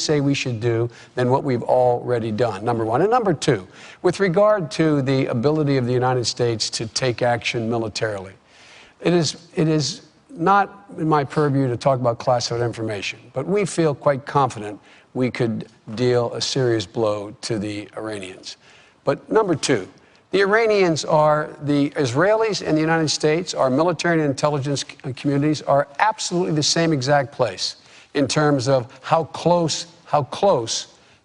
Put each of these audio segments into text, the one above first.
say we should do than what we've already done, number one. And number two, with regard to the ability of the United States to take action militarily, it is not in my purview to talk about classified information, but we feel quite confident we could deal a serious blow to the Iranians. But number two, the Iranians are the Israelis and the United States, our military and intelligence communities are absolutely the same exact place in terms of how close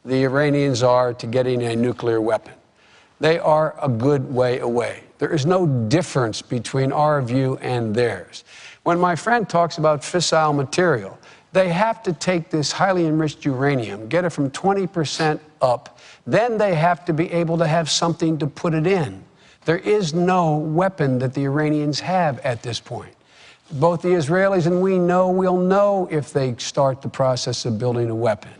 the Iranians are to getting a nuclear weapon. They are a good way away. There is no difference between our view and theirs. When my friend talks about fissile material, they have to take this highly enriched uranium, get it from 20% up, then they have to be able to have something to put it in. There is no weapon that the Iranians have at this point. Both the Israelis and we will know if they start the process of building a weapon.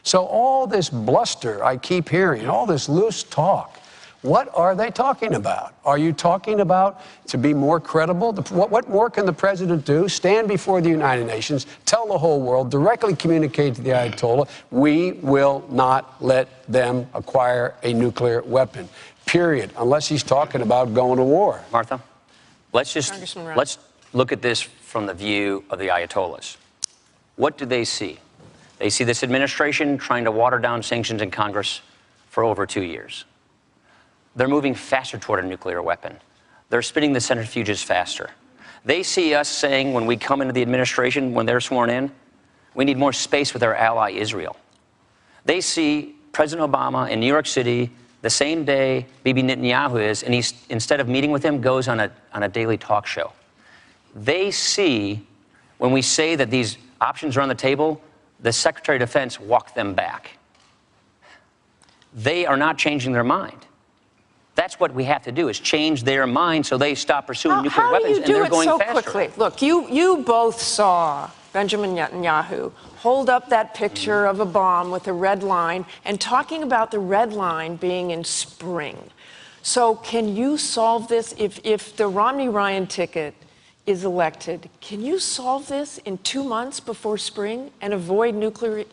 So all this bluster I keep hearing, all this loose talk, what are they talking about? Are you talking about to be more credible? What more can the president do? Stand before the United Nations, tell the whole world, directly communicate to the Ayatollah, we will not let them acquire a nuclear weapon, period, unless he's talking about going to war. Martha, let's look at this from the view of the Ayatollahs. What do they see? They see this administration trying to water down sanctions in Congress for over 2 years. They're moving faster toward a nuclear weapon. They're spinning the centrifuges faster. They see us saying when we come into the administration, when they're sworn in, we need more space with our ally Israel. They see President Obama in New York City the same day Bibi Netanyahu is, and he's, instead of meeting with him, goes on a daily talk show. They see when we say that these options are on the table, the Secretary of Defense walked them back. They are not changing their mind. That's what we have to do, is change their mind so they stop pursuing nuclear weapons, and they're going faster. How do you do it so quickly? Look, you both saw Benjamin Netanyahu hold up that picture of a bomb with a red line and talking about the red line being in spring. So can you solve this? If the Romney-Ryan ticket is elected, can you solve this in 2 months before spring and avoid nuclear?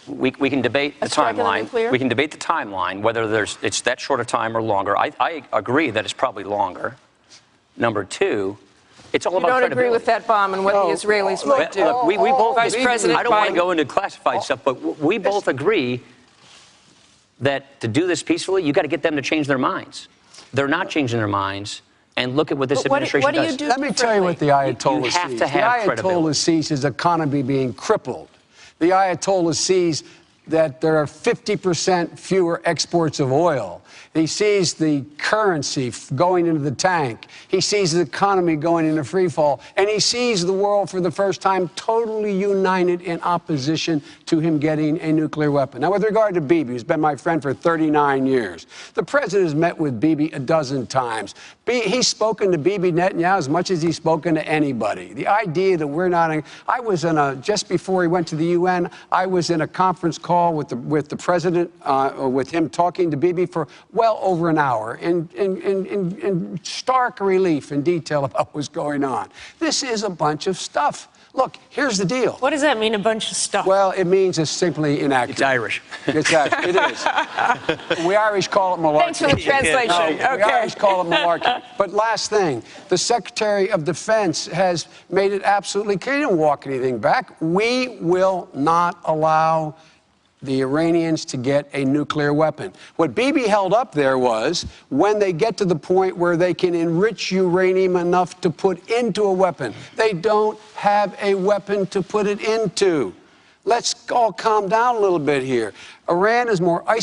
We can debate the timeline. We can debate the timeline, whether it's that short a time or longer. I agree that it's probably longer. Number two, it's all about credibility. You don't agree with that bomb and what the Israelis might do. Look, we both, Vice President I don't want to go into classified stuff, but we both agree that to do this peacefully, you got to get them to change their minds. They're not changing their minds. And look at what this administration does. Let me tell you what the Ayatollah sees. The Ayatollah sees his economy being crippled. The Ayatollah sees that there are 50% fewer exports of oil. He sees the currency going into the tank. He sees the economy going into free fall. And he sees the world for the first time totally united in opposition to him getting a nuclear weapon. Now, with regard to Bibi, who's been my friend for 39 years, the president has met with Bibi a dozen times. He's spoken to Bibi Netanyahu as much as he's spoken to anybody. The idea that we're not I was in just before he went to the UN, I was in a conference call with the president, with him talking to Bibi for well over an hour in stark relief and detail about what was going on. This is a bunch of stuff. Look, here's the deal. What does that mean, a bunch of stuff? Well, it means it's simply inaccurate. It's Irish. It is. We Irish call it malarkey. Thanks for the translation. No, we Irish call it malarkey. But last thing, the Secretary of Defense has made it absolutely clear. He didn't walk anything back. We will not allow the Iranians to get a nuclear weapon. What Bibi held up there was when they get to the point where they can enrich uranium enough to put into a weapon. They don't have a weapon to put it into. Let's all calm down a little bit here. Iran is more isolated.